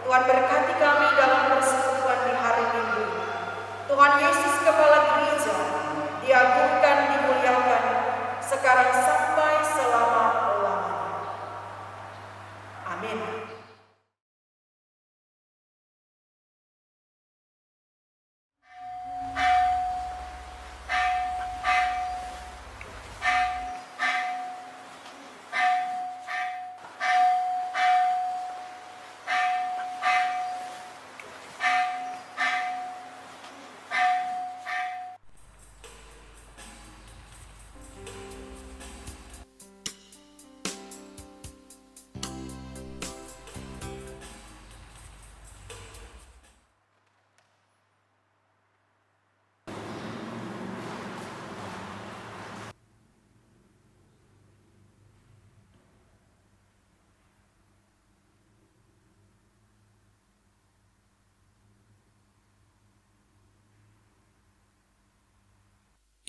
Tuhan berkati kami dalam persekutuan di hari Minggu. Tuhan Yesus Kepala Gereja diagungkan, dimuliakan, sekarang sampai selama-lamanya. Amin.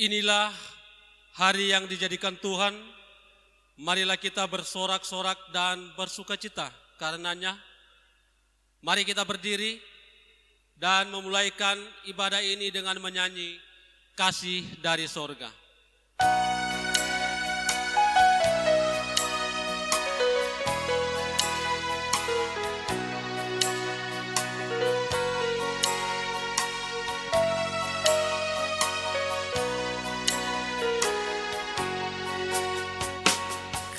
Inilah hari yang dijadikan Tuhan, marilah kita bersorak-sorak dan bersukacita karenanya. Mari kita berdiri dan memulaikan ibadah ini dengan menyanyi Kasih dari Sorga.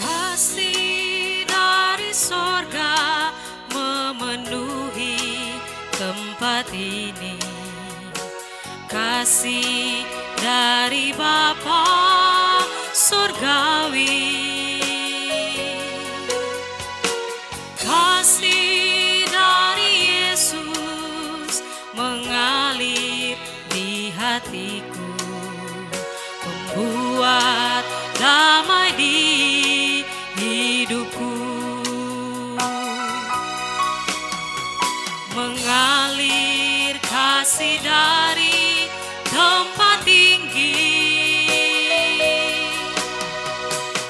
Kasih dari sorga memenuhi tempat ini. Kasih dari Bapa surgawi. Kasih dari Yesus mengalir di hatiku, membuat damai di hidupku. Mengalir kasih dari tempat tinggi,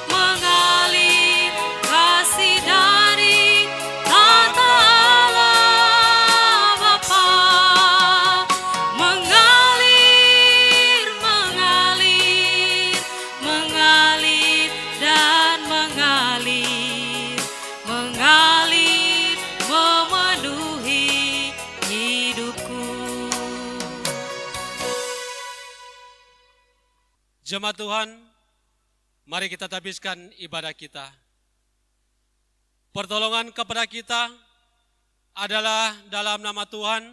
mengalir kasih dari tata Allah Bapa, mengalir, mengalir, mengalir dan mengalir, mengalir memenuhi hidupku. Jemaat Tuhan, mari kita habiskan ibadah kita. Pertolongan kepada kita adalah dalam nama Tuhan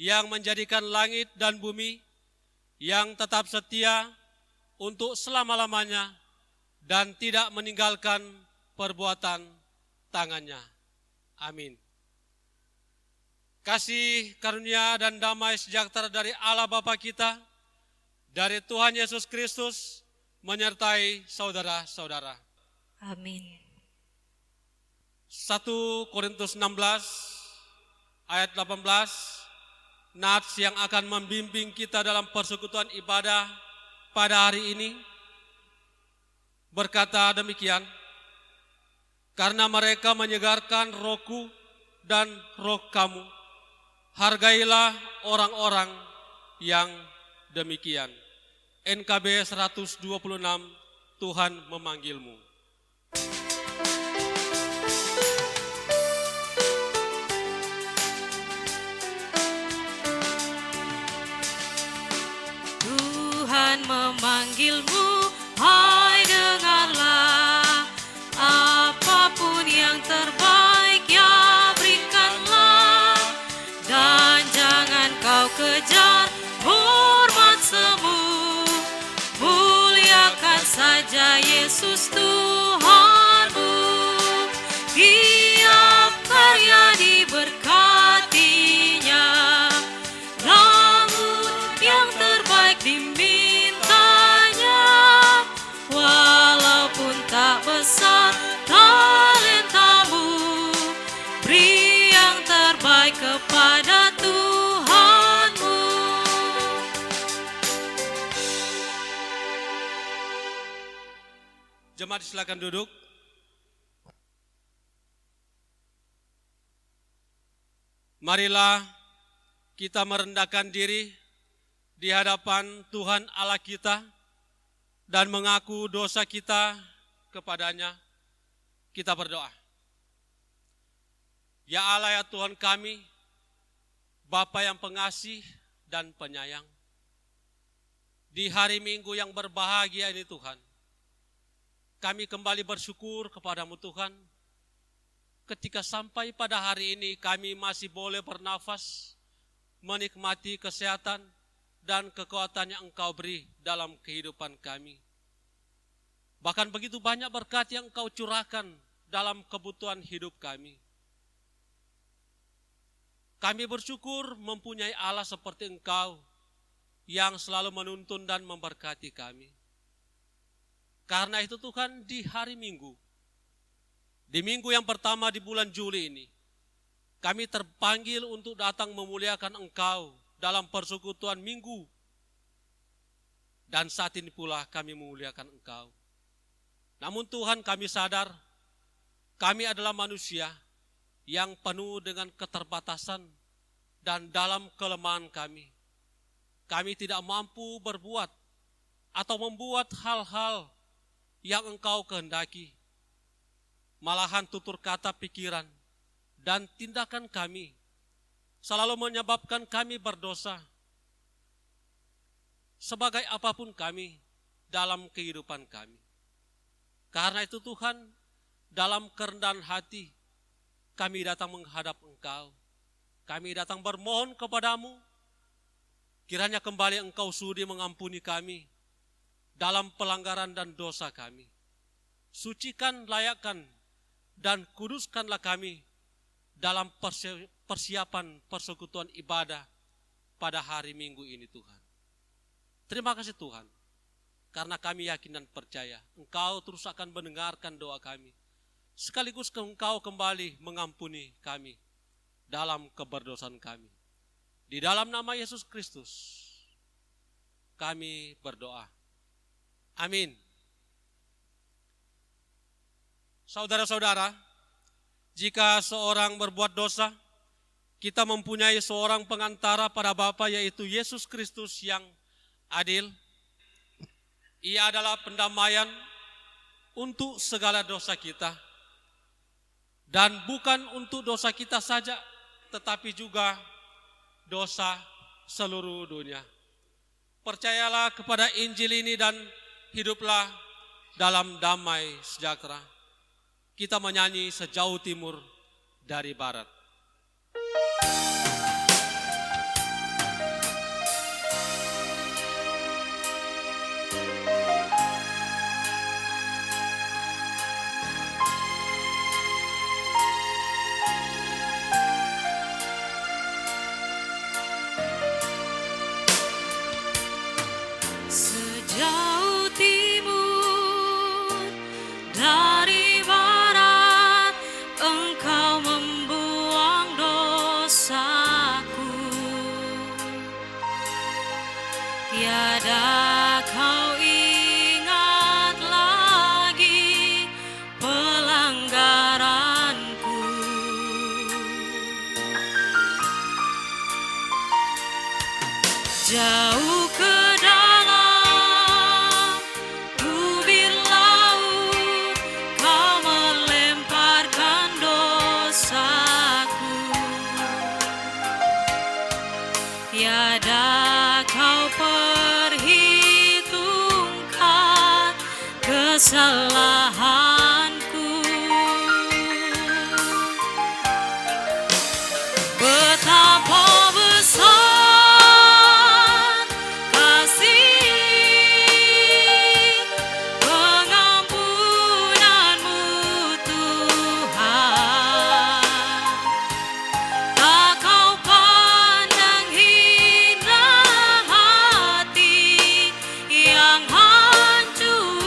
yang menjadikan langit dan bumi, yang tetap setia untuk selama-lamanya dan tidak meninggalkan perbuatan tangannya. Amin. Kasih karunia dan damai sejahtera dari Allah Bapa kita, dari Tuhan Yesus Kristus menyertai saudara-saudara. Amin. 1 Korintus 16 ayat 18, nats yang akan membimbing kita dalam persekutuan ibadah pada hari ini berkata demikian, karena mereka menyegarkan rohku dan roh kamu, hargailah orang-orang yang demikian. NKB 126, Tuhan memanggilmu. Tuhan memanggilmu, hai dengarlah, apapun yang terbaik ya berikanlah, dan jangan kau kejar hormat semu, muliakan saja Yesus Tuhanmu. Tiap karya diberkatinya, namun yang terbaik dimintanya, walaupun tak besar talentamu, beri yang terbaik kepada Tuhanmu. Jemaat silakan duduk. Marilah kita merendahkan diri di hadapan Tuhan Allah kita dan mengaku dosa kita kepadanya. Kita berdoa. Ya Allah, ya Tuhan kami, Bapa yang pengasih dan penyayang, di hari Minggu yang berbahagia ini Tuhan, kami kembali bersyukur kepadamu Tuhan, ketika sampai pada hari ini kami masih boleh bernafas, menikmati kesehatan dan kekuatan yang Engkau beri dalam kehidupan kami. Bahkan begitu banyak berkat yang Engkau curahkan dalam kebutuhan hidup kami. Kami bersyukur mempunyai Allah seperti Engkau yang selalu menuntun dan memberkati kami. Karena itu Tuhan, di hari Minggu, di minggu yang pertama di bulan Juli ini, kami terpanggil untuk datang memuliakan Engkau dalam persekutuan Minggu. Dan saat ini pula kami memuliakan Engkau. Namun Tuhan, kami sadar, kami adalah manusia yang penuh dengan keterbatasan dan dalam kelemahan kami. Kami tidak mampu berbuat atau membuat hal-hal yang Engkau kehendaki. Malahan tutur kata, pikiran, dan tindakan kami selalu menyebabkan kami berdosa. Sebagai apapun kami dalam kehidupan kami. Karena itu Tuhan, dalam kerendahan hati, kami datang menghadap Engkau. Kami datang bermohon kepadamu, kiranya kembali Engkau sudi mengampuni kami dalam pelanggaran dan dosa kami. Sucikan, layakkan, dan kuduskanlah kami dalam persiapan persekutuan ibadah pada hari Minggu ini Tuhan. Terima kasih Tuhan, karena kami yakin dan percaya Engkau terus akan mendengarkan doa kami. Sekaligus Engkau kembali mengampuni kami dalam keberdosaan kami. Di dalam nama Yesus Kristus kami berdoa. Amin. Saudara-saudara, jika seorang berbuat dosa, kita mempunyai seorang pengantara pada Bapa, yaitu Yesus Kristus yang adil. Ia adalah pendamaian untuk segala dosa kita. Dan bukan untuk dosa kita saja, tetapi juga dosa seluruh dunia. Percayalah kepada Injil ini dan hiduplah dalam damai sejahtera. Kita menyanyi sejauh timur dari barat. Sejauh timur dari barat, Engkau membuang dosaku. Tiada kau ingat lagi pelanggaranku. Jauh ke dalam bibir laut, Kau melemparkan dosaku. Tiada Kau perhitungkan kesalahanku. Betapa besar kasih pengampunanmu Tuhan. Tak Kau pandang hina hati yang hancur.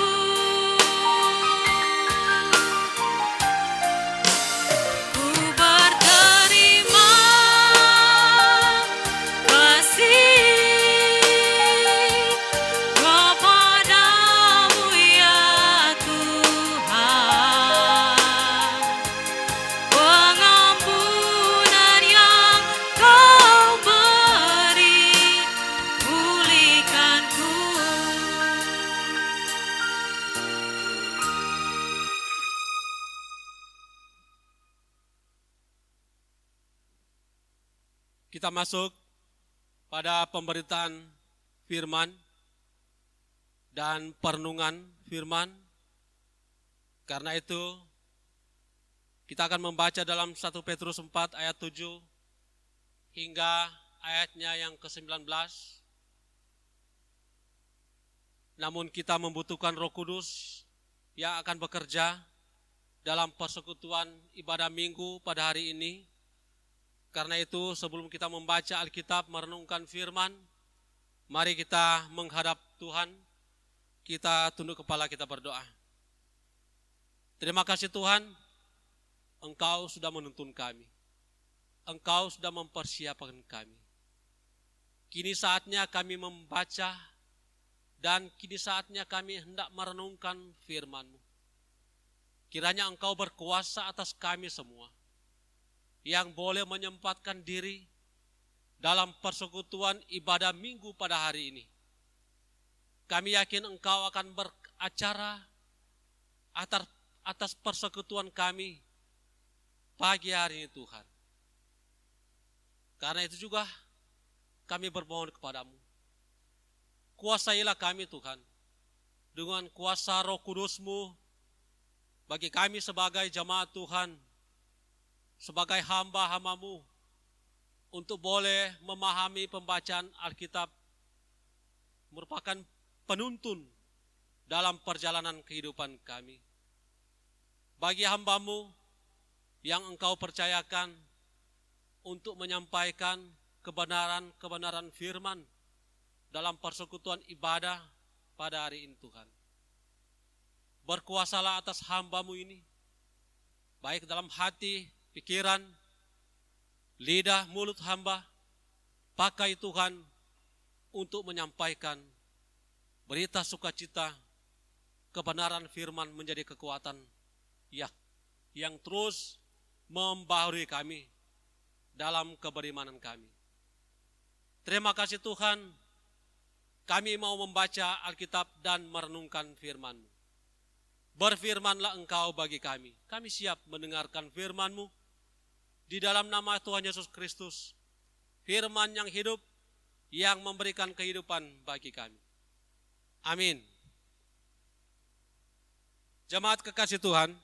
Kita masuk pada pemberitaan firman dan perenungan firman. Karena itu kita akan membaca dalam 1 Petrus 4 ayat 7 hingga ayatnya yang ke-19. Namun kita membutuhkan Roh Kudus yang akan bekerja dalam persekutuan ibadah minggu pada hari ini. Karena itu sebelum kita membaca Alkitab, merenungkan firman, mari kita menghadap Tuhan, kita tunduk kepala, kita berdoa. Terima kasih Tuhan, Engkau sudah menuntun kami. Engkau sudah mempersiapkan kami. Kini saatnya kami membaca dan kini saatnya kami hendak merenungkan firman-Mu. Kiranya Engkau berkuasa atas kami semua yang boleh menyempatkan diri dalam persekutuan ibadah minggu pada hari ini. Kami yakin Engkau akan beracara atas persekutuan kami pagi hari ini Tuhan. Karena itu juga kami bermohon kepadamu. Kuasailah kami Tuhan dengan kuasa Roh Kudus-Mu bagi kami sebagai jemaat Tuhan, sebagai hamba-hamba-Mu untuk boleh memahami pembacaan Alkitab merupakan penuntun dalam perjalanan kehidupan kami. Bagi hamba-Mu yang Engkau percayakan untuk menyampaikan kebenaran-kebenaran firman dalam persekutuan ibadah pada hari ini Tuhan. Berkuasalah atas hamba-Mu ini, baik dalam hati, pikiran, lidah, mulut hamba. Pakai Tuhan untuk menyampaikan berita sukacita, kebenaran firman menjadi kekuatan yang terus membaharui kami dalam keberimanan kami. Terima kasih Tuhan, kami mau membaca Alkitab dan merenungkan firman-Mu. Berfirmanlah Engkau bagi kami. Kami siap mendengarkan firman-Mu di dalam nama Tuhan Yesus Kristus. Firman yang hidup, yang memberikan kehidupan bagi kami. Amin. Jemaat kekasih Tuhan,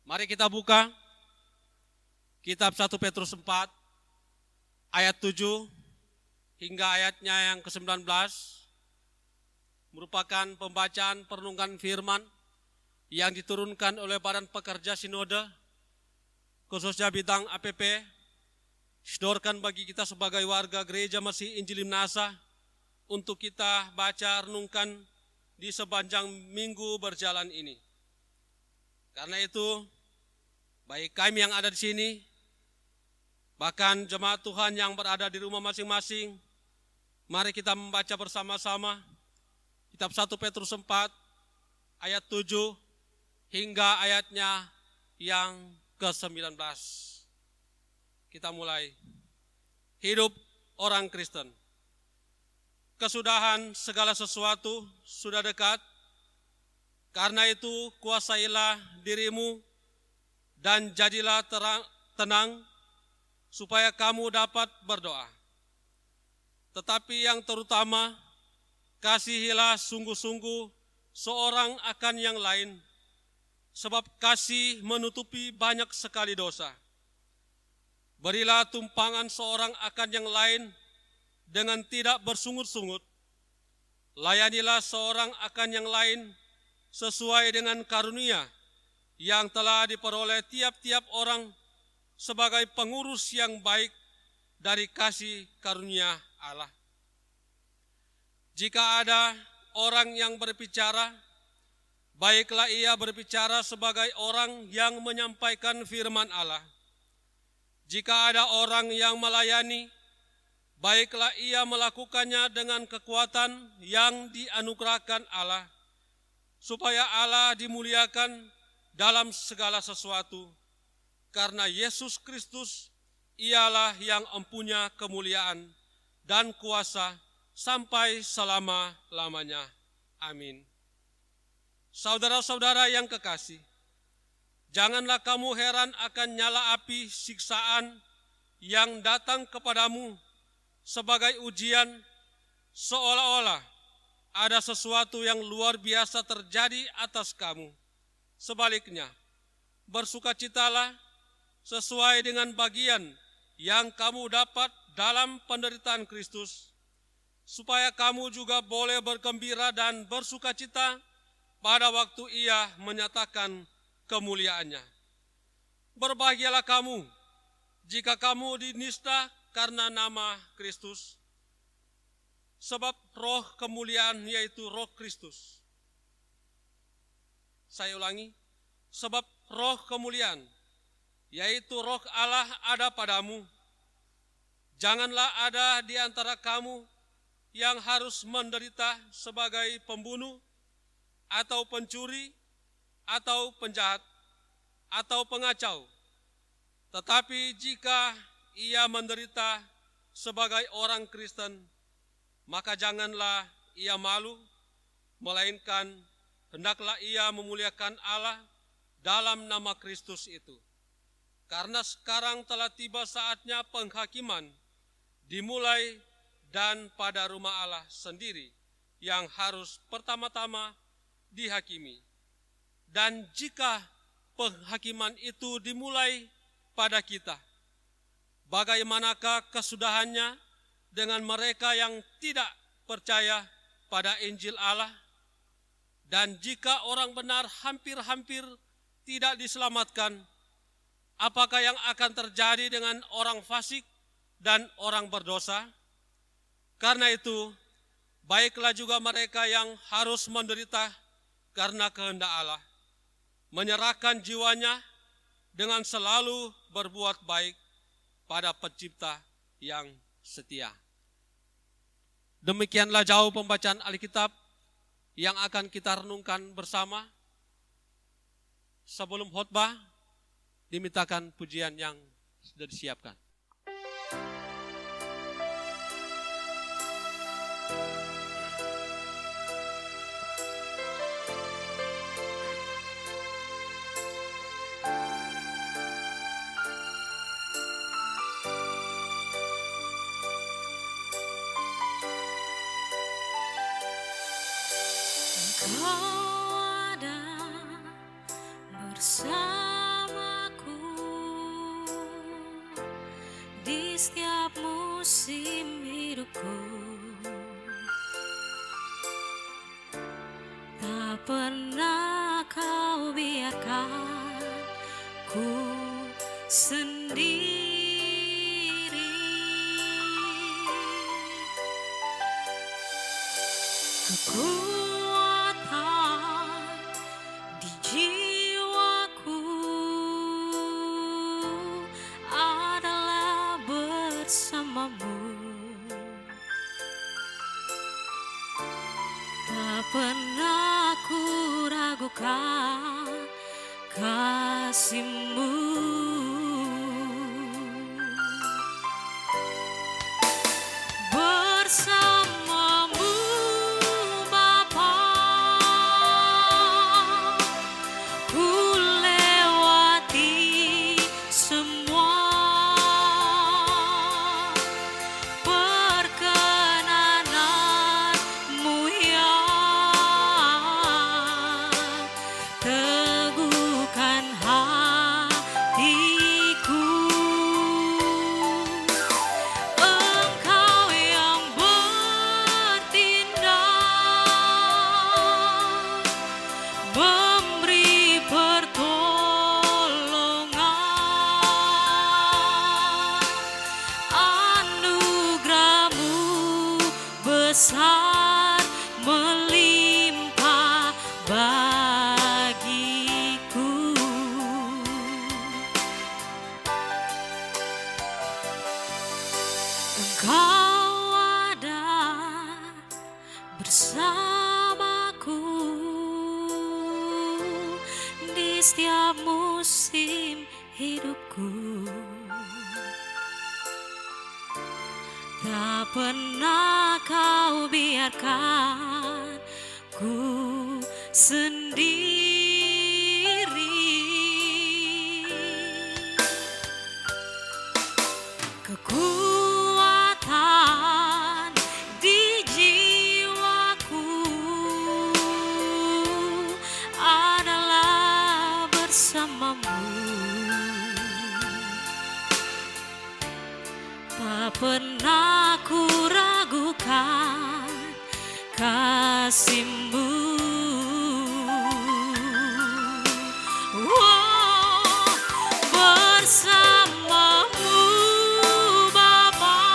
mari kita buka kitab 1 Petrus 4 ayat 7 hingga ayatnya yang ke-19. Merupakan pembacaan perenungan firman yang diturunkan oleh Badan Pekerja Sinode, khususnya bidang APP, disodorkan bagi kita sebagai warga Gereja Masih Injil Imnasa untuk kita baca renungkan di sepanjang minggu berjalan ini. Karena itu, baik kami yang ada di sini, bahkan jemaat Tuhan yang berada di rumah masing-masing, mari kita membaca bersama-sama kitab 1 Petrus 4 ayat 7 hingga ayatnya yang ke-19. Kita mulai. Hidup orang Kristen. Kesudahan segala sesuatu sudah dekat. Karena itu kuasailah dirimu dan jadilah tenang supaya kamu dapat berdoa. Tetapi yang terutama, kasihilah sungguh-sungguh seorang akan yang lain, sebab kasih menutupi banyak sekali dosa. Berilah tumpangan seorang akan yang lain dengan tidak bersungut-sungut. Layanilah seorang akan yang lain sesuai dengan karunia yang telah diperoleh tiap-tiap orang sebagai pengurus yang baik dari kasih karunia Allah. Jika ada orang yang berbicara, baiklah ia berbicara sebagai orang yang menyampaikan firman Allah. Jika ada orang yang melayani, baiklah ia melakukannya dengan kekuatan yang dianugerahkan Allah, supaya Allah dimuliakan dalam segala sesuatu. Karena Yesus Kristus ialah yang empunya kemuliaan dan kuasa sampai selama-lamanya. Amin. Saudara-saudara yang kekasih, janganlah kamu heran akan nyala api siksaan yang datang kepadamu sebagai ujian, seolah-olah ada sesuatu yang luar biasa terjadi atas kamu. Sebaliknya, bersukacitalah sesuai dengan bagian yang kamu dapat dalam penderitaan Kristus, supaya kamu juga boleh bergembira dan bersukacita pada waktu Ia menyatakan kemuliaannya. Berbahagialah kamu jika kamu dinista karena nama Kristus, sebab roh kemuliaan yaitu roh Kristus. Saya ulangi, sebab roh kemuliaan yaitu roh Allah ada padamu. Janganlah ada di antara kamu yang harus menderita sebagai pembunuh, atau pencuri, atau penjahat, atau pengacau. Tetapi jika ia menderita sebagai orang Kristen, maka janganlah ia malu, melainkan hendaklah ia memuliakan Allah dalam nama Kristus itu. Karena sekarang telah tiba saatnya penghakiman dimulai, dan pada rumah Allah sendiri yang harus pertama-tama dihakimi. Dan jika penghakiman itu dimulai pada kita, bagaimanakah kesudahannya dengan mereka yang tidak percaya pada Injil Allah? Dan jika orang benar hampir-hampir tidak diselamatkan, apakah yang akan terjadi dengan orang fasik dan orang berdosa? Karena itu, baiklah juga mereka yang harus menderita karena kehendak Allah, menyerahkan jiwanya dengan selalu berbuat baik pada Pencipta yang setia. Demikianlah jauh pembacaan Alkitab yang akan kita renungkan bersama. Sebelum khotbah, dimintakan pujian yang sudah disiapkan. Kau ada bersamaku di setiap musim hidupku. Tak pernah kau biarkan ku sendiri. Kekuatan di jiwaku adalah bersamamu. Tak pernah ku ragukan kasih-Mu. Bersamamu Bapa, ku lewati semua perkenanan-Mu yang teguhkan hatiku. Engkau yang bertindak, memberi pertolongan. Anugerah-Mu besar melimpah bagiku. Engkau ada bersamaku di setiap musim hidupku. Tak pernah kau biarkan ku sendiri. kasih-Mu. Oh, bersama-Mu Bapa,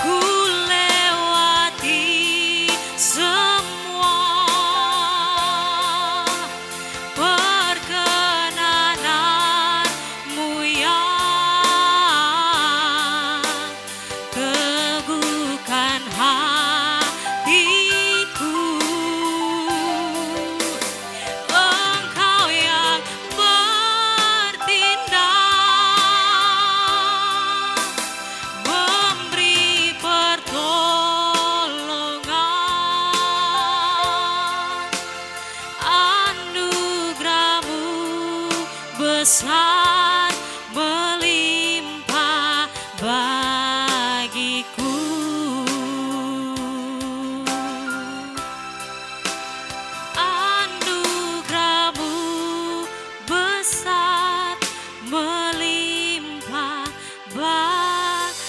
ku lewati semua perkenanan-Mu yang teguhkan hatiku. Engkau yang bertindak, memberi pertolongan. Anugerah-Mu besar melimpah bagiku. Anugerah-Mu besar melimpah bagiku.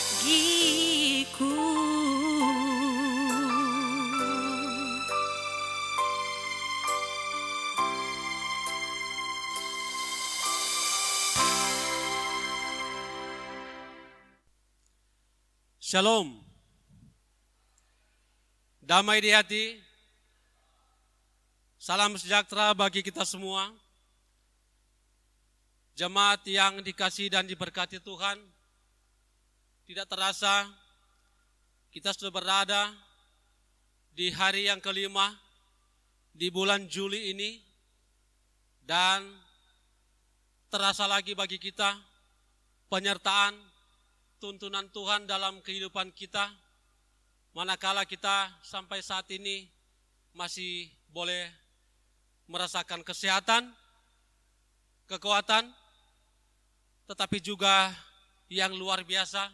Shalom. Damai di hati. Salam sejahtera bagi kita semua. Jemaat yang dikasihi dan diberkati Tuhan, tidak terasa kita sudah berada di hari yang kelima di bulan Juli ini, dan terasa lagi bagi kita penyertaan tuntunan Tuhan dalam kehidupan kita, manakala kita sampai saat ini masih boleh merasakan kesehatan, kekuatan, tetapi juga yang luar biasa,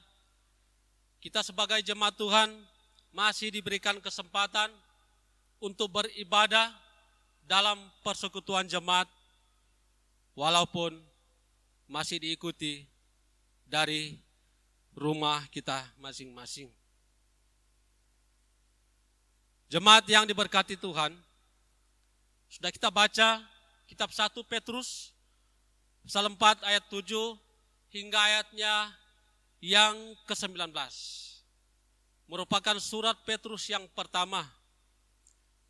kita sebagai jemaat Tuhan masih diberikan kesempatan untuk beribadah dalam persekutuan jemaat, walaupun masih diikuti dari rumah kita masing-masing. Jemaat yang diberkati Tuhan, sudah kita baca kitab 1 Petrus pasal 4 ayat 7 hingga ayatnya yang ke-19. Merupakan surat Petrus yang pertama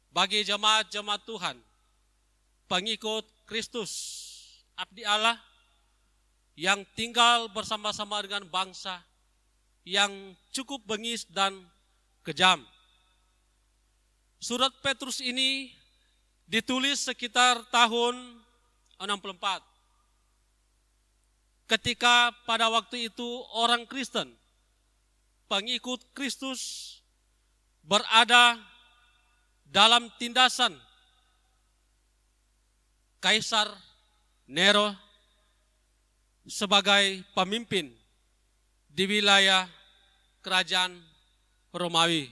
bagi jemaat-jemaat Tuhan, pengikut Kristus, abdi Allah, yang tinggal bersama-sama dengan bangsa yang cukup bengis dan kejam. Surat Petrus ini ditulis sekitar tahun 64. Ketika pada waktu itu orang Kristen, pengikut Kristus, berada dalam tindasan Kaisar Nero sebagai pemimpin di wilayah kerajaan Romawi.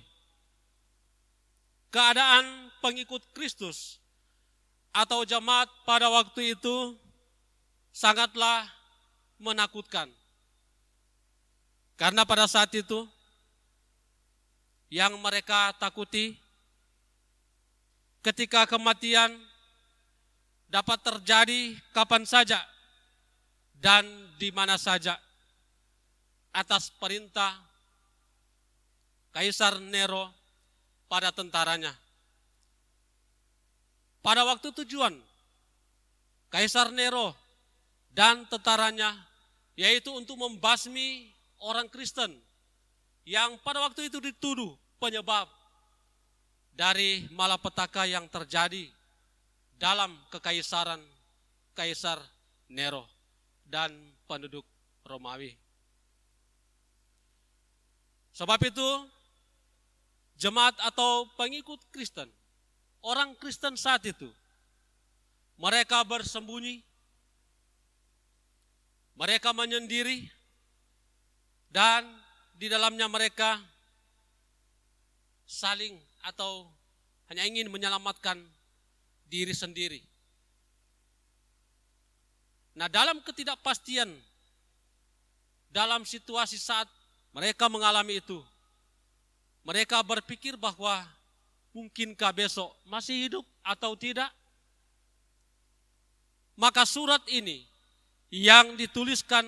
Keadaan pengikut Kristus atau jemaat pada waktu itu sangatlah menakutkan. Karena pada saat itu yang mereka takuti ketika kematian dapat terjadi kapan saja dan di mana saja atas perintah Kaisar Nero pada tentaranya. Pada waktu tujuan Kaisar Nero dan tentaranya yaitu untuk membasmi orang Kristen yang pada waktu itu dituduh penyebab dari malapetaka yang terjadi dalam kekaisaran Kaisar Nero dan penduduk Romawi. Sebab itu, jemaat atau pengikut Kristen, orang Kristen saat itu, mereka bersembunyi, mereka menyendiri, dan di dalamnya mereka saling atau hanya ingin menyelamatkan diri sendiri. Nah, dalam ketidakpastian, dalam situasi saat mereka mengalami itu, Mereka berpikir bahwa mungkinkah besok masih hidup atau tidak? Maka surat ini yang dituliskan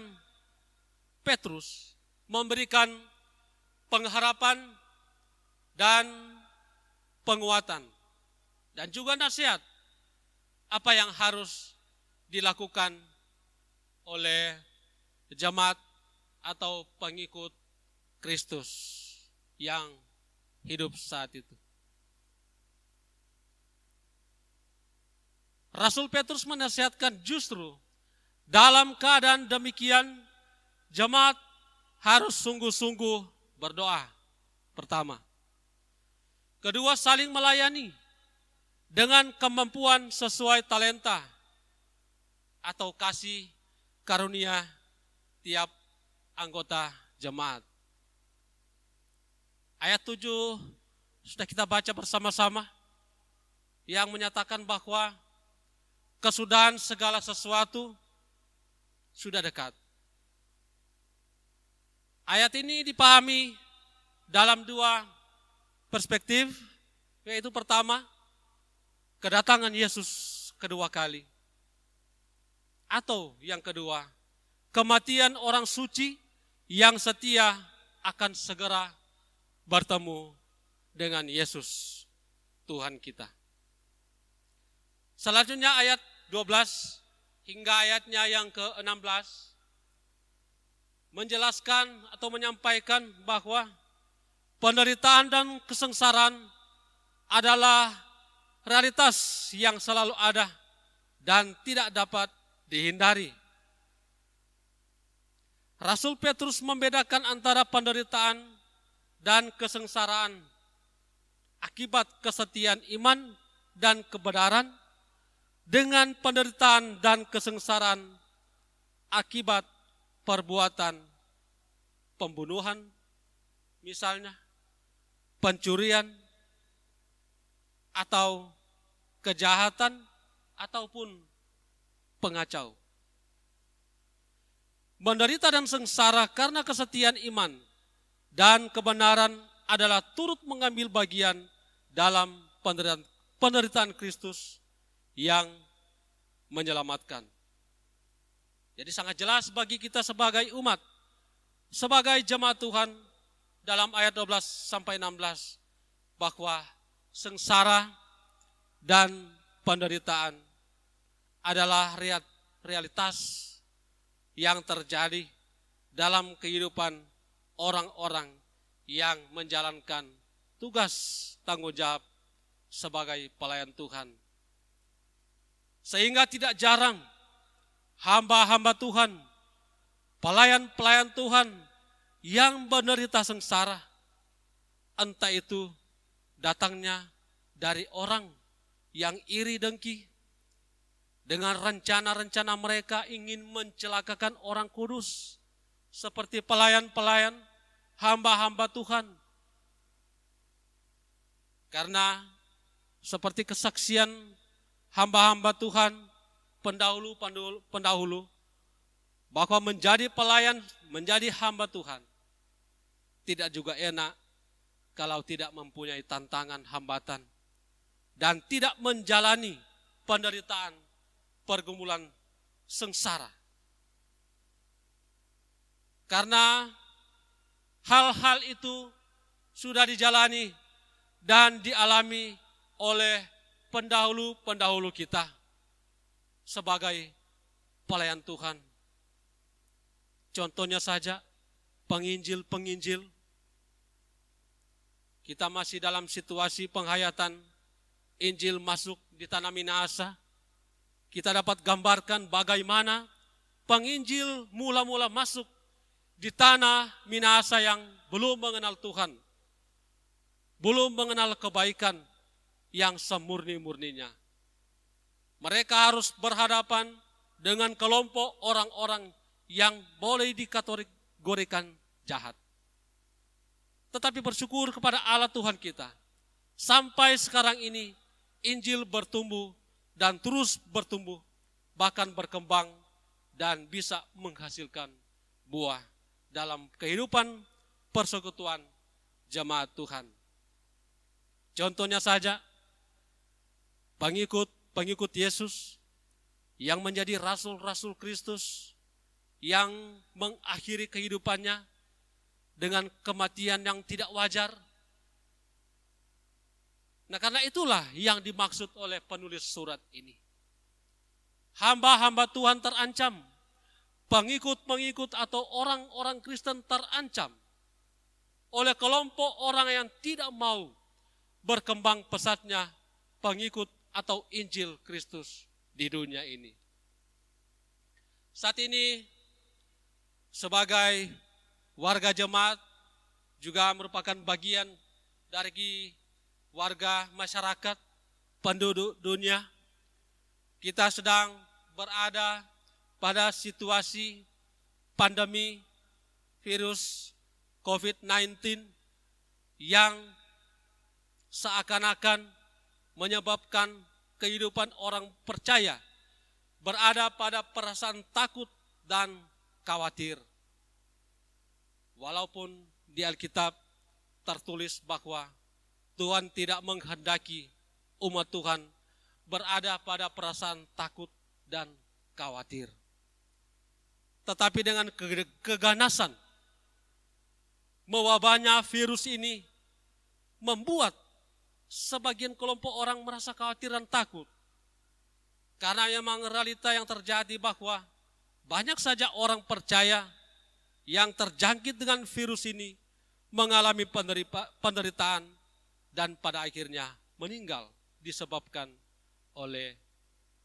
Petrus memberikan pengharapan dan penguatan dan juga nasihat apa yang harus dilakukan oleh jemaat atau pengikut Kristus yang hidup saat itu. Rasul Petrus menasihatkan justru dalam keadaan demikian jemaat harus sungguh-sungguh berdoa. Pertama. Kedua, saling melayani dengan kemampuan sesuai talenta atau kasih karunia tiap anggota jemaat. Ayat 7 sudah kita baca bersama-sama yang menyatakan bahwa kesudahan segala sesuatu sudah dekat. Ayat ini dipahami dalam dua perspektif, yaitu pertama, kedatangan Yesus kedua kali. Atau yang kedua, kematian orang suci yang setia akan segera bertemu dengan Yesus Tuhan kita. Selanjutnya ayat 12 hingga ayatnya yang ke-16 menjelaskan atau menyampaikan bahwa penderitaan dan kesengsaraan adalah realitas yang selalu ada dan tidak dapat dihindari. Rasul Petrus membedakan antara penderitaan dan kesengsaraan akibat kesetiaan iman dan kebenaran dengan penderitaan dan kesengsaraan akibat perbuatan pembunuhan, misalnya pencurian atau kejahatan ataupun pengacau. Menderita dan sengsara karena kesetiaan iman dan kebenaran adalah turut mengambil bagian dalam penderitaan Kristus yang menyelamatkan. Jadi sangat jelas bagi kita sebagai umat, sebagai jemaat Tuhan dalam ayat 12 sampai 16 bahwa sengsara dan penderitaan adalah realitas yang terjadi dalam kehidupan orang-orang yang menjalankan tugas tanggung jawab sebagai pelayan Tuhan. Sehingga tidak jarang hamba-hamba Tuhan, pelayan-pelayan Tuhan yang menderita sengsara, entah itu datangnya dari orang yang iri dengki, dengan rencana-rencana mereka ingin mencelakakan orang kudus, seperti pelayan-pelayan, hamba-hamba Tuhan. Karena seperti kesaksian hamba-hamba Tuhan pendahulu bahwa menjadi pelayan, menjadi hamba Tuhan tidak juga enak kalau tidak mempunyai tantangan, hambatan, dan tidak menjalani penderitaan, pergumulan sengsara. Karena hal-hal itu sudah dijalani dan dialami oleh pendahulu-pendahulu kita sebagai pelayan Tuhan. Contohnya saja penginjil-penginjil. Kita masih dalam situasi penghayatan Injil masuk di tanah Minahasa. Kita dapat gambarkan bagaimana penginjil mula-mula masuk di tanah Minahasa yang belum mengenal Tuhan, belum mengenal kebaikan yang semurni-murninya. Mereka harus berhadapan dengan kelompok orang-orang yang boleh dikategorikan jahat. Tetapi bersyukur kepada Allah Tuhan kita, sampai sekarang ini Injil bertumbuh dan terus bertumbuh, bahkan berkembang dan bisa menghasilkan buah dalam kehidupan persekutuan jemaat Tuhan. Contohnya saja, pengikut Yesus yang menjadi rasul-rasul Kristus yang mengakhiri kehidupannya dengan kematian yang tidak wajar. Nah, karena itulah yang dimaksud oleh penulis surat ini. Hamba-hamba Tuhan terancam, pengikut-pengikut atau orang-orang Kristen terancam oleh kelompok orang yang tidak mau berkembang pesatnya pengikut atau Injil Kristus di dunia ini. Saat ini sebagai warga jemaat juga merupakan bagian dari warga masyarakat penduduk dunia. Kita sedang berada pada situasi pandemi virus COVID-19 yang seakan-akan menyebabkan kehidupan orang percaya berada pada perasaan takut dan khawatir. Walaupun di Alkitab tertulis bahwa Tuhan tidak menghendaki umat Tuhan berada pada perasaan takut dan khawatir. Tetapi dengan keganasan mewabahnya virus ini membuat sebagian kelompok orang merasa khawatir dan takut. Karena memang realita yang terjadi bahwa banyak saja orang percaya yang terjangkit dengan virus ini mengalami penderitaan dan pada akhirnya meninggal disebabkan oleh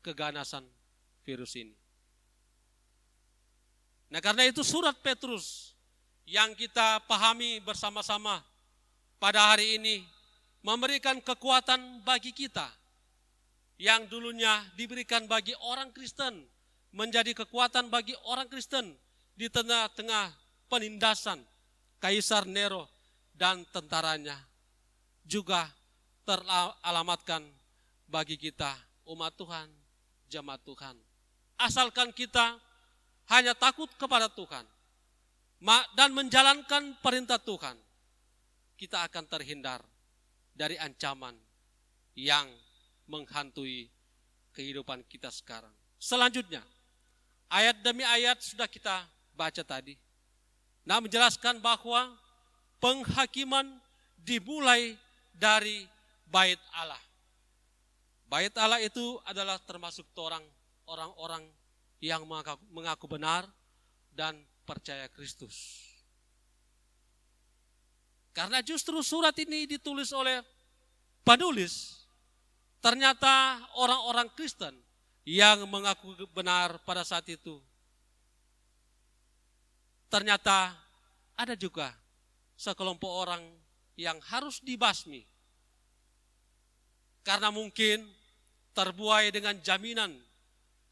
keganasan virus ini. Nah, karena itu surat Petrus yang kita pahami bersama-sama pada hari ini memberikan kekuatan bagi kita yang dulunya diberikan bagi orang Kristen, menjadi kekuatan bagi orang Kristen di tengah-tengah penindasan Kaisar Nero dan tentaranya, juga teralamatkan bagi kita umat Tuhan, jemaat Tuhan. Asalkan kita hanya takut kepada Tuhan dan menjalankan perintah Tuhan, kita akan terhindar dari ancaman yang menghantui kehidupan kita sekarang. Selanjutnya, ayat demi ayat sudah kita baca tadi. Nah, menjelaskan bahwa penghakiman dimulai dari bait Allah. Bait Allah itu adalah termasuk orang-orang yang mengaku benar dan percaya Kristus. Karena justru surat ini ditulis oleh penulis, ternyata orang-orang Kristen yang mengaku benar pada saat itu. Ternyata ada juga sekelompok orang yang harus dibasmi. Karena mungkin terbuai dengan jaminan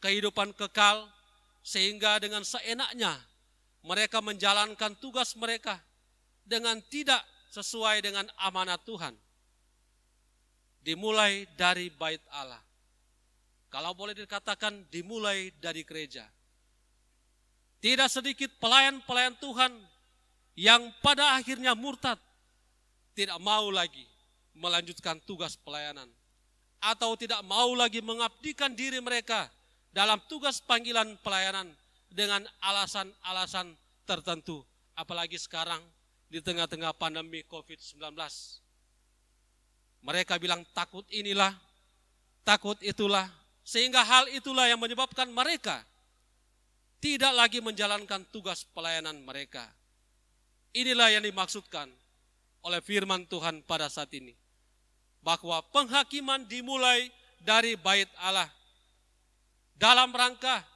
kehidupan kekal, sehingga dengan seenaknya mereka menjalankan tugas mereka dengan tidak sesuai dengan amanat Tuhan. Dimulai dari bait Allah. Kalau boleh dikatakan dimulai dari gereja. Tidak sedikit pelayan-pelayan Tuhan yang pada akhirnya murtad, tidak mau lagi melanjutkan tugas pelayanan, atau tidak mau lagi mengabdikan diri mereka dalam tugas panggilan pelayanan dengan alasan-alasan tertentu. Apalagi sekarang di tengah-tengah pandemi COVID-19. Mereka bilang takut inilah, takut itulah, sehingga hal itulah yang menyebabkan mereka tidak lagi menjalankan tugas pelayanan mereka. Inilah yang dimaksudkan oleh firman Tuhan pada saat ini, bahwa penghakiman dimulai dari bait Allah dalam rangka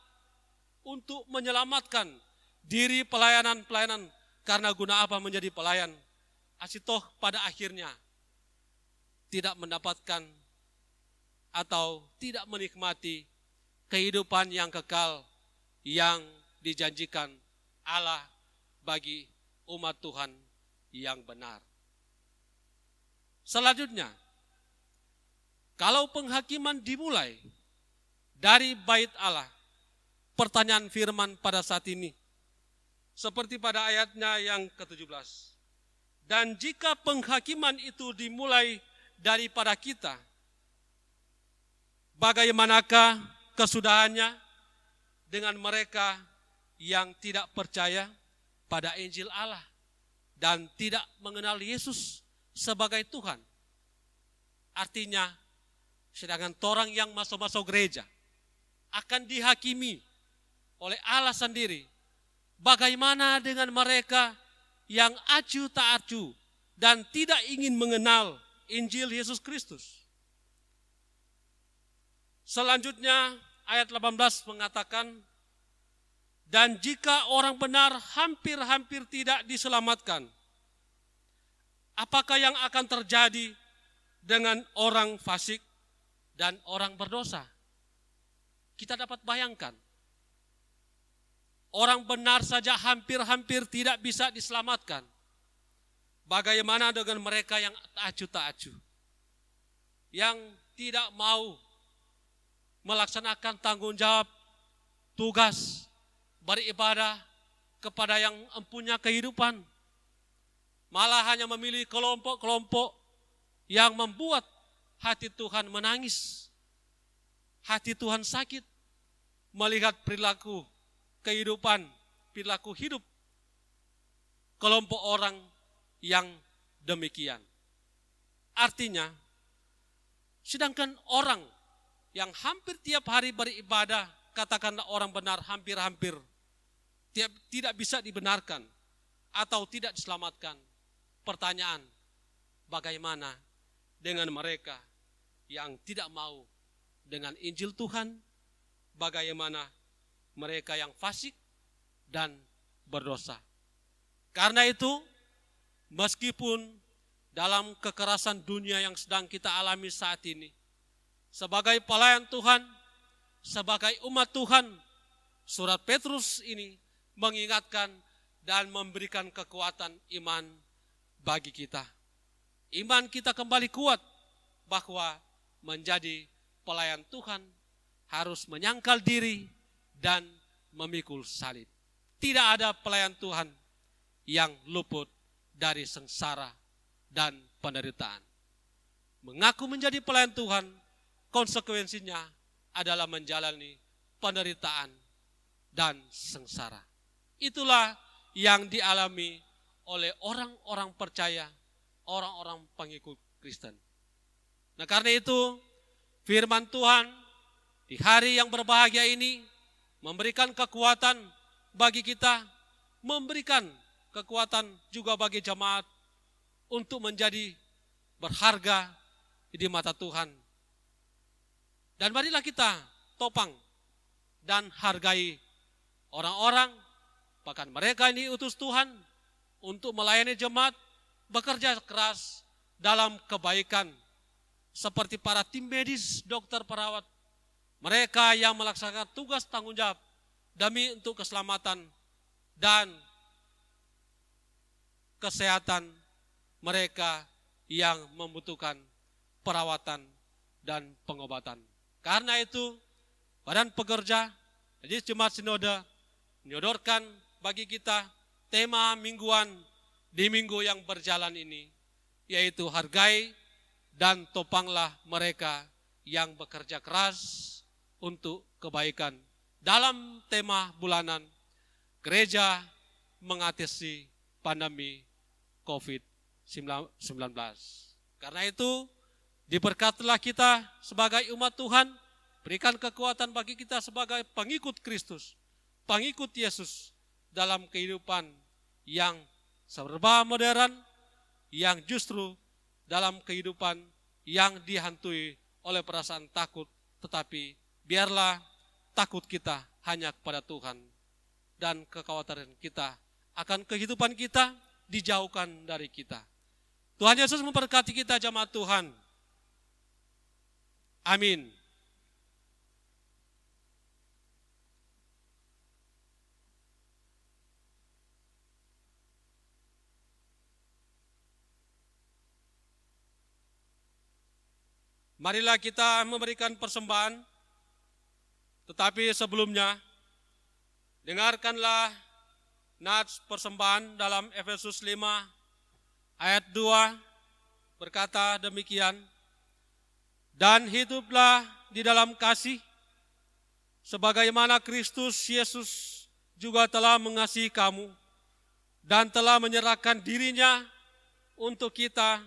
untuk menyelamatkan diri pelayanan-pelayanan. Karena guna apa menjadi pelayan? Asitoh pada akhirnya tidak mendapatkan atau tidak menikmati kehidupan yang kekal yang dijanjikan Allah bagi umat Tuhan yang benar. Selanjutnya, kalau penghakiman dimulai dari bait Allah, pertanyaan firman pada saat ini, seperti pada ayatnya yang ke-17. Dan jika penghakiman itu dimulai daripada kita, bagaimanakah kesudahannya dengan mereka yang tidak percaya pada Injil Allah dan tidak mengenal Yesus sebagai Tuhan? Artinya, sedangkan orang yang masuk gereja akan dihakimi oleh Allah sendiri. Bagaimana dengan mereka yang acuh tak acuh dan tidak ingin mengenal Injil Yesus Kristus? Selanjutnya ayat 18 mengatakan, dan jika orang benar hampir-hampir tidak diselamatkan, apakah yang akan terjadi dengan orang fasik dan orang berdosa? Kita dapat bayangkan, orang benar saja hampir-hampir tidak bisa diselamatkan. Bagaimana dengan mereka yang acuh tak acuh, yang tidak mau melaksanakan tanggung jawab tugas beribadah kepada yang empunya kehidupan, malah hanya memilih kelompok-kelompok yang membuat hati Tuhan menangis, hati Tuhan sakit melihat perilaku kehidupan, perilaku hidup kelompok orang yang demikian. Artinya, sedangkan orang yang hampir tiap hari beribadah, katakanlah orang benar hampir-hampir tidak bisa dibenarkan atau tidak diselamatkan. Pertanyaan, bagaimana dengan mereka yang tidak mau dengan Injil Tuhan? Bagaimana mereka yang fasik dan berdosa? Karena itu, meskipun dalam kekerasan dunia yang sedang kita alami saat ini, sebagai pelayan Tuhan, sebagai umat Tuhan, surat Petrus ini mengingatkan dan memberikan kekuatan iman bagi kita. Iman kita kembali kuat bahwa menjadi pelayan Tuhan harus menyangkal diri dan memikul salib. Tidak ada pelayan Tuhan yang luput dari sengsara dan penderitaan. Mengaku menjadi pelayan Tuhan, konsekuensinya adalah menjalani penderitaan dan sengsara. Itulah yang dialami oleh orang-orang percaya, orang-orang pengikut Kristen. Nah, karena itu firman Tuhan di hari yang berbahagia ini memberikan kekuatan bagi kita, memberikan kekuatan juga bagi jemaat untuk menjadi berharga di mata Tuhan. Dan marilah kita topang dan hargai orang-orang, bahkan mereka ini utus Tuhan untuk melayani jemaat, bekerja keras dalam kebaikan. Seperti para tim medis, dokter, perawat, mereka yang melaksanakan tugas tanggung jawab demi untuk keselamatan dan kesehatan mereka yang membutuhkan perawatan dan pengobatan. Karena itu, Badan Pekerja, jadi Jemaat Sinode menyodorkan bagi kita tema mingguan di minggu yang berjalan ini, yaitu hargai dan topanglah mereka yang bekerja keras untuk kebaikan. Dalam tema bulanan, gereja mengatasi pandemi COVID-19. Karena itu, diberkatilah kita sebagai umat Tuhan, berikan kekuatan bagi kita sebagai pengikut Kristus, pengikut Yesus dalam kehidupan yang serba modern, yang justru dalam kehidupan yang dihantui oleh perasaan takut, tetapi biarlah takut kita hanya kepada Tuhan dan kekhawatiran kita akan kehidupan kita dijauhkan dari kita. Tuhan Yesus memberkati kita jemaat Tuhan. Amin. Marilah kita memberikan persembahan, tetapi sebelumnya dengarkanlah nats persembahan dalam Efesus 5 ayat 2 berkata demikian, dan hiduplah di dalam kasih, sebagaimana Kristus Yesus juga telah mengasihi kamu, dan telah menyerahkan dirinya untuk kita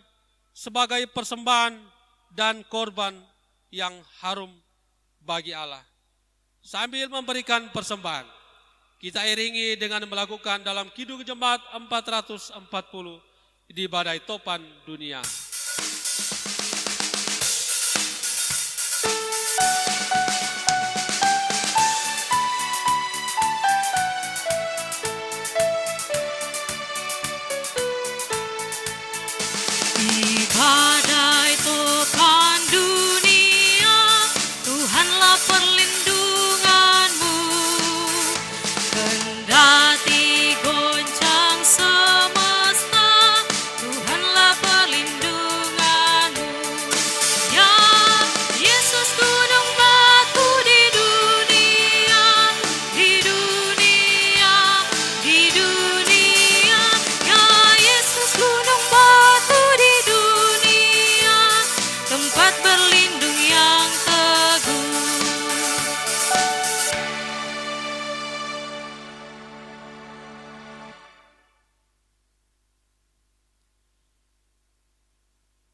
sebagai persembahan dan korban yang harum bagi Allah. Sambil memberikan persembahan, kita iringi dengan melakukan dalam Kidung Jemaat 440 di Badai Topan Dunia. Di badai topan dunia, Tuhanlah perlindunganmu. Kendati goncang semesta, Tuhanlah perlindunganmu. Ya Yesus, gunung batu di dunia, di dunia, di dunia. Ya Yesus, gunung batu di dunia, tempat berlindung yang teguh.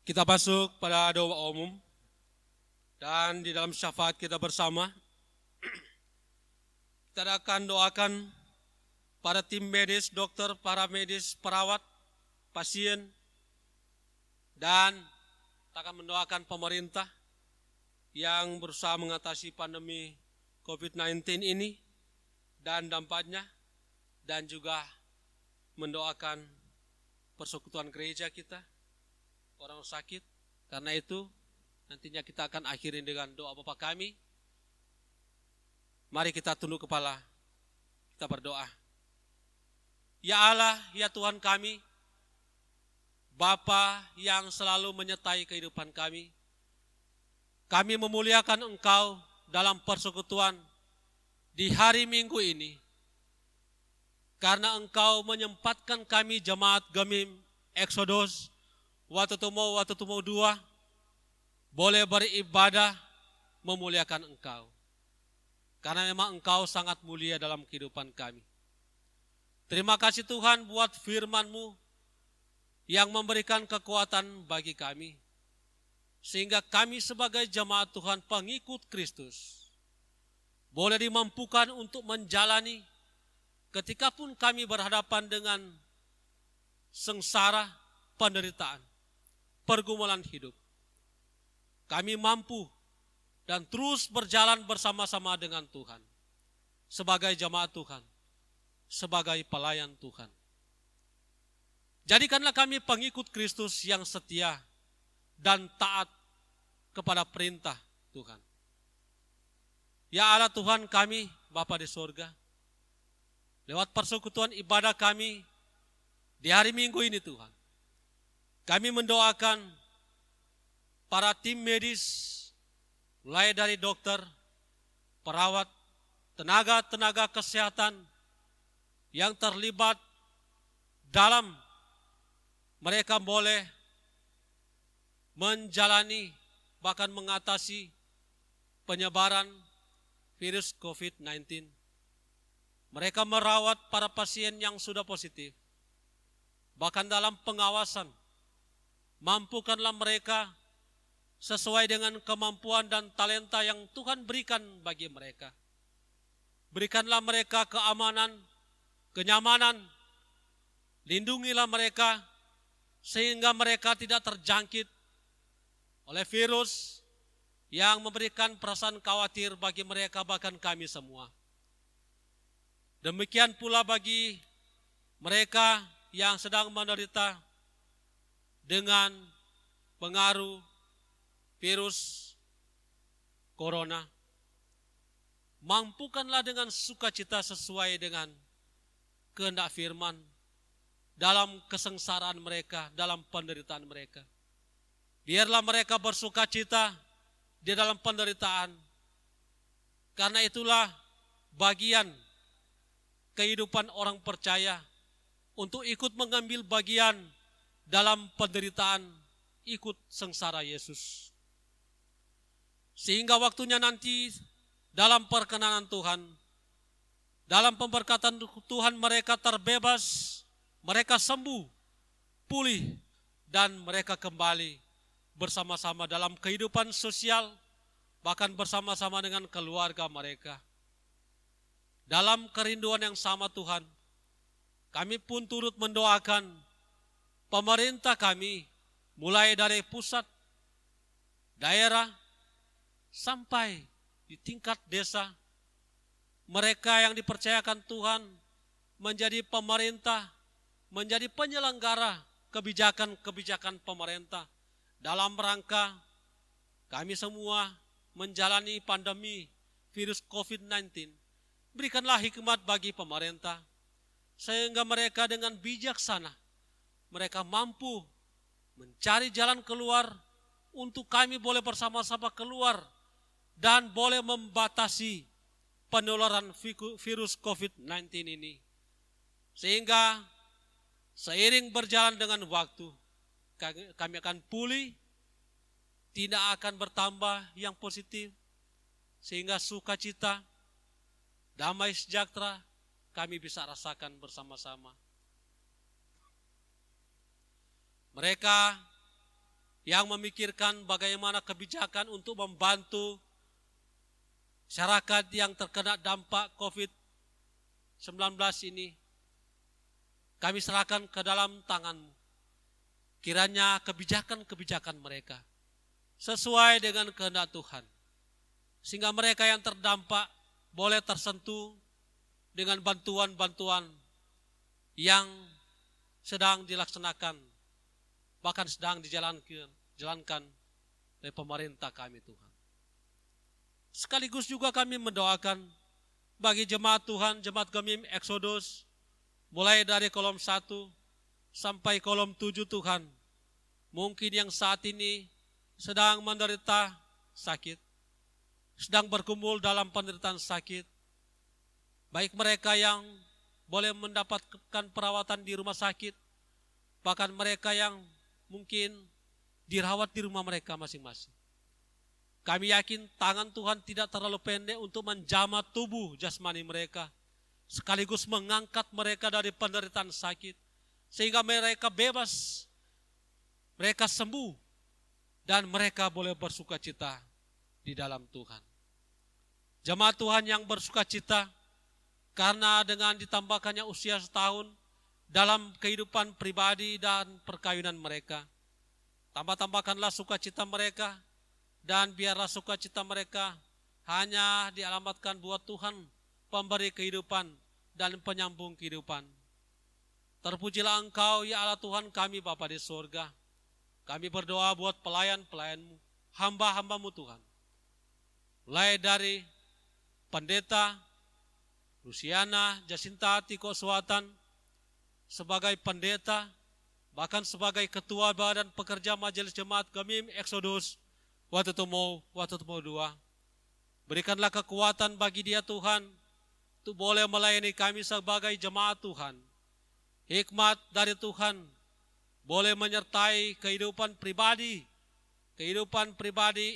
Kita masuk pada doa umum dan di dalam syafaat kita bersama kita akan doakan para tim medis, dokter, para medis, perawat, pasien, dan kita akan mendoakan pemerintah yang berusaha mengatasi pandemi COVID-19 ini dan dampaknya, dan juga mendoakan persekutuan gereja kita, orang sakit. Karena itu nantinya kita akan akhiri dengan doa Bapa kami. Mari kita tunduk kepala, kita berdoa. Ya Allah, ya Tuhan kami, Bapa yang selalu menyertai kehidupan kami memuliakan Engkau dalam persekutuan di hari Minggu ini. Karena Engkau menyempatkan kami jemaat Gemim Exodus Watutumo 2 boleh beribadah memuliakan Engkau. Karena memang Engkau sangat mulia dalam kehidupan kami. Terima kasih Tuhan buat firman-Mu yang memberikan kekuatan bagi kami. Sehingga kami sebagai jemaat Tuhan pengikut Kristus boleh dimampukan untuk menjalani ketika pun kami berhadapan dengan sengsara, penderitaan, pergumulan hidup. Kami mampu dan terus berjalan bersama-sama dengan Tuhan. Sebagai jemaat Tuhan, sebagai pelayan Tuhan. Jadikanlah kami pengikut Kristus yang setia dan taat kepada perintah Tuhan. Ya Allah Tuhan kami, Bapa di surga, lewat persekutuan ibadah kami di hari Minggu ini Tuhan, kami mendoakan para tim medis, mulai dari dokter, perawat, tenaga-tenaga kesehatan yang terlibat dalam mereka boleh menjalani bahkan mengatasi penyebaran virus COVID-19. Mereka merawat para pasien yang sudah positif. Bahkan dalam pengawasan, mampukanlah mereka sesuai dengan kemampuan dan talenta yang Tuhan berikan bagi mereka. Berikanlah mereka keamanan, kenyamanan, lindungilah mereka sehingga mereka tidak terjangkit oleh virus yang memberikan perasaan khawatir bagi mereka, bahkan kami semua. Demikian pula bagi mereka yang sedang menderita dengan pengaruh virus corona. Mampukanlah dengan sukacita sesuai dengan kehendak firman dalam kesengsaraan mereka, dalam penderitaan mereka. Biarlah mereka bersukacita di dalam penderitaan. Karena itulah bagian kehidupan orang percaya untuk ikut mengambil bagian dalam penderitaan ikut sengsara Yesus. Sehingga waktunya nanti dalam perkenanan Tuhan, dalam pemberkatan Tuhan mereka terbebas, mereka sembuh, pulih, dan mereka kembali bersama-sama dalam kehidupan sosial, bahkan bersama-sama dengan keluarga mereka. Dalam kerinduan yang sama Tuhan, kami pun turut mendoakan pemerintah kami, mulai dari pusat, daerah, sampai di tingkat desa, mereka yang dipercayakan Tuhan menjadi pemerintah, menjadi penyelenggara kebijakan-kebijakan pemerintah dalam rangka kami semua menjalani pandemi virus COVID-19. Berikanlah hikmat bagi pemerintah, sehingga mereka dengan bijaksana, mereka mampu mencari jalan keluar untuk kami boleh bersama-sama keluar dan boleh membatasi penularan virus COVID-19 ini. Sehingga seiring berjalan dengan waktu, kami akan pulih, tidak akan bertambah yang positif, sehingga sukacita, damai sejahtera kami bisa rasakan bersama-sama. Mereka yang memikirkan bagaimana kebijakan untuk membantu masyarakat yang terkena dampak COVID-19 ini, kami serahkan ke dalam tangan-Mu. Kiranya kebijakan-kebijakan mereka sesuai dengan kehendak Tuhan, sehingga mereka yang terdampak boleh tersentuh dengan bantuan-bantuan yang sedang dilaksanakan, bahkan sedang dijalankan oleh pemerintah kami Tuhan. Sekaligus juga kami mendoakan bagi jemaat Tuhan, jemaat Gemim Exodus, mulai dari kolom 1 sampai kolom 7 Tuhan. Mungkin yang saat ini sedang menderita sakit, sedang bergumul dalam penderitaan sakit. Baik mereka yang boleh mendapatkan perawatan di rumah sakit, bahkan mereka yang mungkin dirawat di rumah mereka masing-masing. Kami yakin tangan Tuhan tidak terlalu pendek untuk menjamah tubuh jasmani mereka, sekaligus mengangkat mereka dari penderitaan sakit, sehingga mereka bebas, mereka sembuh, dan mereka boleh bersukacita di dalam Tuhan. Jemaat Tuhan yang bersukacita, karena dengan ditambahkannya usia setahun dalam kehidupan pribadi dan perkawinan mereka, tambahkanlah sukacita mereka, dan biarlah sukacita mereka hanya dialamatkan buat Tuhan, pemberi kehidupan dan penyambung kehidupan. Terpujilah Engkau, ya Allah Tuhan kami Bapa di surga. Kami berdoa buat pelayan-pelayan-Mu, hamba-hamba-Mu Tuhan. Mulai dari Pendeta Luciana Jacinta Tiko Suatan, sebagai pendeta, bahkan sebagai ketua badan pekerja Majelis Jemaat Gemim Exodus, Watutumo 2. Berikanlah kekuatan bagi dia Tuhan, untuk boleh melayani kami sebagai jemaat Tuhan. Hikmat dari Tuhan boleh menyertai kehidupan pribadi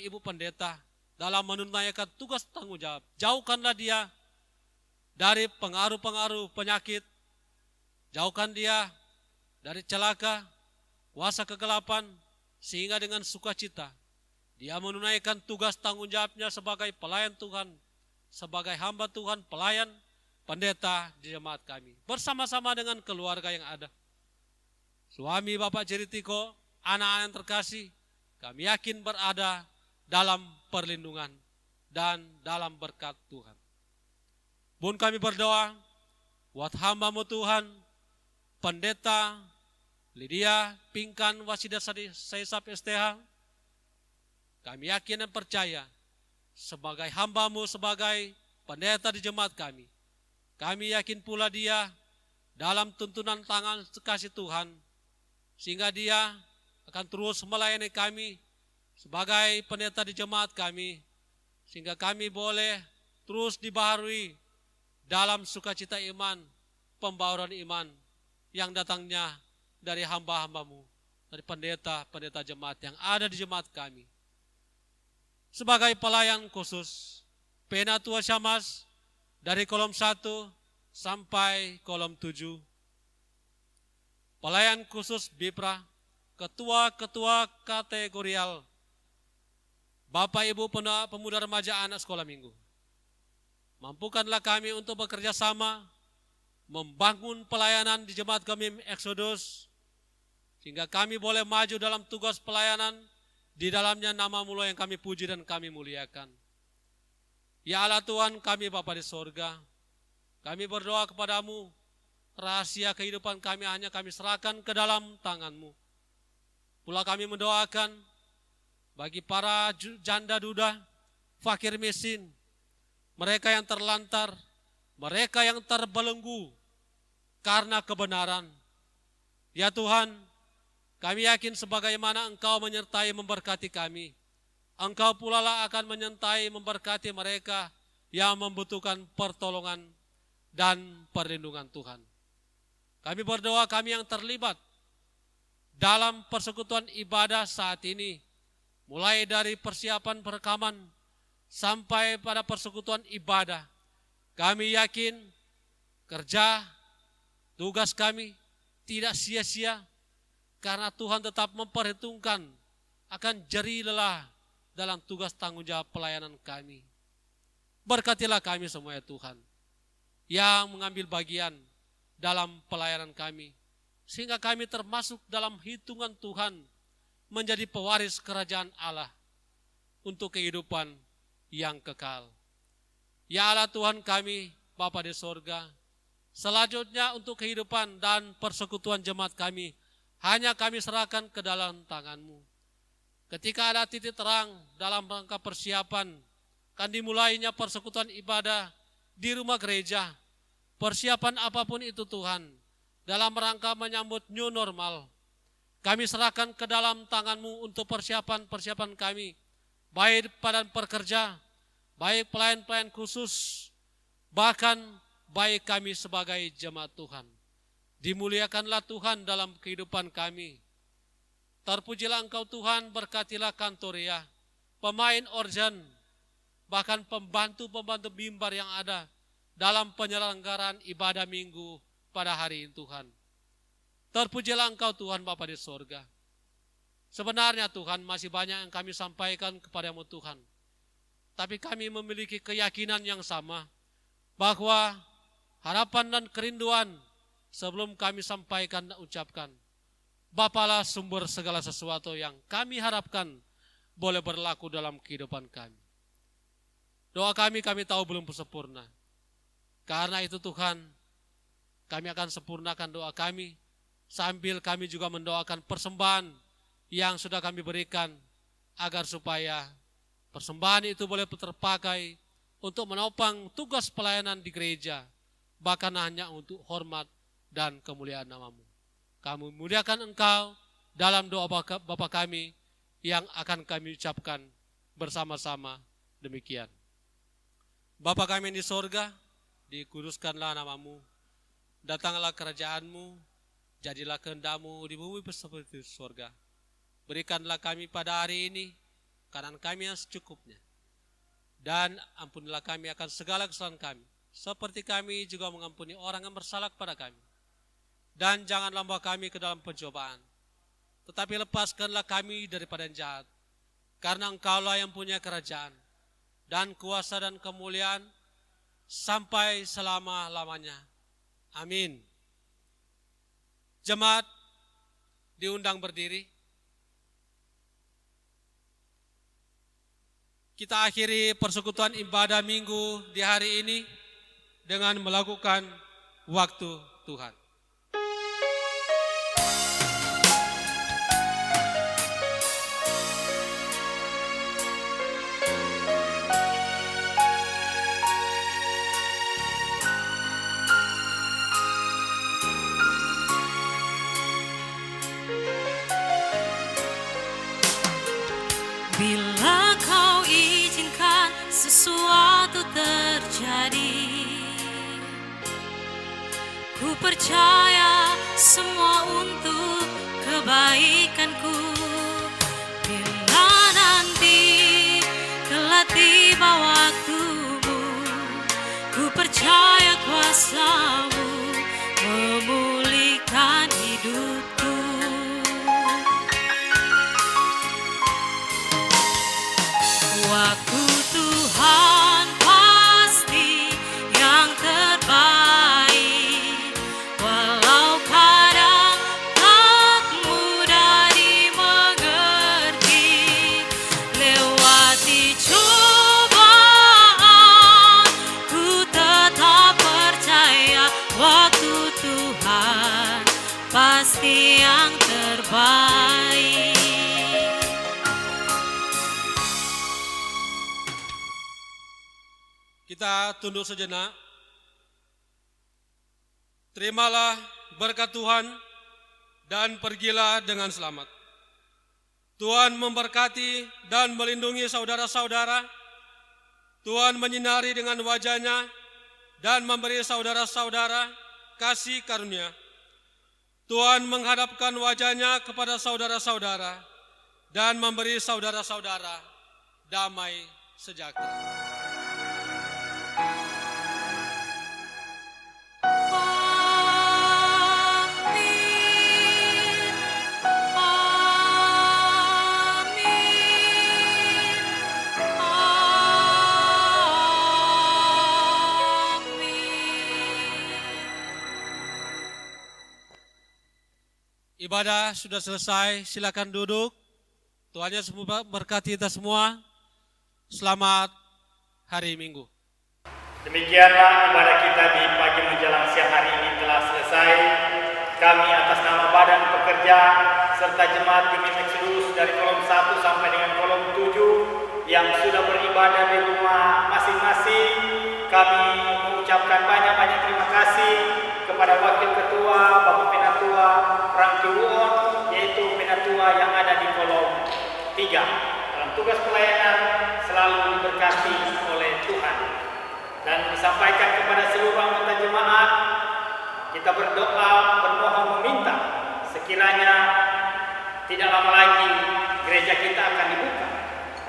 Ibu Pendeta dalam menunaikan tugas tanggung jawab. Jauhkanlah dia dari pengaruh-pengaruh penyakit, jauhkan dia dari celaka, kuasa kegelapan, sehingga dengan sukacita dia menunaikan tugas tanggung jawabnya sebagai pelayan Tuhan, sebagai hamba Tuhan, pelayan, pendeta di jemaat kami. Bersama-sama dengan keluarga yang ada. Suami Bapak Jeritiko, anak-anak yang terkasih, kami yakin berada dalam perlindungan dan dalam berkat Tuhan. Pun kami berdoa buat hamba-Mu Tuhan, Pendeta Lydia Pingkan Wasida Saisap STH. Kami yakin dan percaya sebagai hamba-Mu, sebagai pendeta di jemaat kami, kami yakin pula dia dalam tuntunan tangan kasih Tuhan, sehingga dia akan terus melayani kami sebagai pendeta di jemaat kami, sehingga kami boleh terus dibaharui dalam sukacita iman, pembauran iman yang datangnya dari hamba-hamba-Mu dari pendeta-pendeta jemaat yang ada di jemaat kami. Sebagai pelayan khusus, Penatua Syamas dari kolom 1 sampai kolom 7. Pelayan khusus Bipra, ketua-ketua kategorial, Bapak Ibu pemuda remaja anak sekolah minggu. Mampukanlah kami untuk bekerja sama, membangun pelayanan di Jemaat Gemim Exodus, sehingga kami boleh maju dalam tugas pelayanan, di dalamnya nama-Mu yang kami puji dan kami muliakan. Ya Allah Tuhan kami Bapa di sorga, kami berdoa kepadamu, rahasia kehidupan kami hanya kami serahkan ke dalam tangan-Mu. Pula kami mendoakan bagi para janda duda, fakir miskin, mereka yang terlantar, mereka yang terbelenggu karena kebenaran. Ya Tuhan, kami yakin sebagaimana Engkau menyertai memberkati kami, Engkau pula lah akan menyertai memberkati mereka yang membutuhkan pertolongan dan perlindungan Tuhan. Kami berdoa kami yang terlibat dalam persekutuan ibadah saat ini, mulai dari persiapan perekaman sampai pada persekutuan ibadah, kami yakin kerja, tugas kami tidak sia-sia karena Tuhan tetap memperhitungkan akan jerih lelah dalam tugas tanggung jawab pelayanan kami. Berkatilah kami semua ya Tuhan, yang mengambil bagian dalam pelayanan kami, sehingga kami termasuk dalam hitungan Tuhan menjadi pewaris kerajaan Allah untuk kehidupan yang kekal. Ya Allah Tuhan kami, Bapa di sorga, selanjutnya untuk kehidupan dan persekutuan jemaat kami, hanya kami serahkan ke dalam tangan-Mu. Ketika ada titik terang dalam rangka persiapan, kan dimulainya persekutuan ibadah di rumah gereja, persiapan apapun itu Tuhan, dalam rangka menyambut new normal, kami serahkan ke dalam tangan-Mu untuk persiapan-persiapan kami, baik pada pekerja, baik pelayan-pelayan khusus, bahkan baik kami sebagai jemaat Tuhan. Dimuliakanlah Tuhan dalam kehidupan kami. Terpujilah Engkau Tuhan, berkatilah kantoria, pemain organ, bahkan pembantu-pembantu mimbar yang ada dalam penyelenggaraan ibadah minggu pada hari ini Tuhan. Terpujilah Engkau Tuhan Bapa di sorga. Sebenarnya Tuhan masih banyak yang kami sampaikan kepada-Mu Tuhan. Tapi kami memiliki keyakinan yang sama bahwa harapan dan kerinduan sebelum kami sampaikan dan ucapkan, Bapalah sumber segala sesuatu yang kami harapkan boleh berlaku dalam kehidupan kami. Doa kami tahu belum sempurna. Karena itu Tuhan, kami akan sempurnakan doa kami, sambil kami juga mendoakan persembahan yang sudah kami berikan, agar supaya persembahan itu boleh terpakai untuk menopang tugas pelayanan di gereja, bahkan hanya untuk hormat dan kemuliaan nama-Mu. Kami muliakan Engkau dalam doa Bapa kami yang akan kami ucapkan bersama-sama demikian. Bapa kami di sorga, dikuduskanlah nama-Mu, datanglah kerajaan-Mu, jadilah kehendak-Mu di bumi seperti di sorga. Berikanlah kami pada hari ini makanan kami yang secukupnya, dan ampunilah kami akan segala kesalahan kami, seperti kami juga mengampuni orang yang bersalah kepada kami. Dan janganlah membawa kami ke dalam pencobaan, tetapi lepaskanlah kami daripada yang jahat, karena Engkaulah yang punya kerajaan, dan kuasa dan kemuliaan, sampai selama-lamanya. Amin. Jemaat diundang berdiri. Kita akhiri persekutuan ibadah minggu di hari ini dengan melakukan waktu Tuhan. Bila Kau izinkan sesuatu terjadi, ku percaya semua untuk kebaikan. kebaikanku. Bila nanti telah tiba waktumu, ku percaya kuasa-Mu memulihkan hidupku. Waktu Tuhan pasti yang terbaik, walau kadang tak mudah dimengerti. Lewati cobaan, ku tetap percaya waktu Tuhan pasti yang terbaik. Kita tunduk sejenak. Terimalah berkat Tuhan dan pergilah dengan selamat. Tuhan memberkati dan melindungi saudara-saudara. Tuhan menyinari dengan wajah-Nya dan memberi saudara-saudara kasih karunia. Tuhan menghadapkan wajah-Nya kepada saudara-saudara dan memberi saudara-saudara damai sejahtera. Ibadah sudah selesai, silakan duduk. Tuhan Yesus berkati kita semua. Selamat hari Minggu. Demikianlah ibadah kita di pagi menjelang siang hari ini telah selesai. Kami atas nama badan pekerja serta jemaat Tim Exodus dari kolom 1 sampai dengan kolom 7 yang sudah beribadah di rumah masing-masing, kami mengucapkan banyak-banyak terima kasih kepada Wakil Ketua, Bapak Penatua Franky Wuon, yaitu Penatua yang ada di kolom 3. Dalam tugas pelayanan selalu diberkati oleh Tuhan. Dan disampaikan kepada seluruh anggota jemaat, kita berdoa, bermohon, meminta sekiranya tidak lama lagi gereja kita akan dibuka,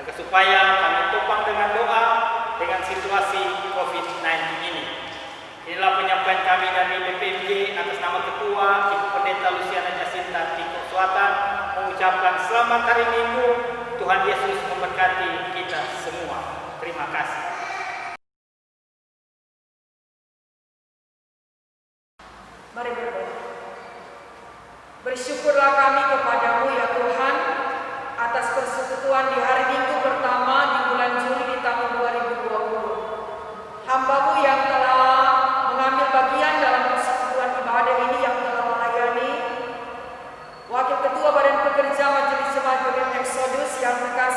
agar supaya kami topang dengan doa dengan situasi COVID-19 ini. Inilah penyampaian kami dari BPMG atas nama Ketua Ibu Pendeta Luciana Jacinta Tiko Selatan, mengucapkan selamat hari Minggu. Tuhan Yesus memberkati kita semua. Terima kasih. Mari berdoa. Bersyukurlah kami kepadamu ya Tuhan atas persekutuan di hari Minggu pertama di bulan Juli di tahun 2020. Hamba-Mu yang telah mengambil bagian dalam persekutuan ibadah ini, yang telah melayani, Wakil Ketua Badan Pekerja Majelis Jemaat Tim Exodus yang terkasih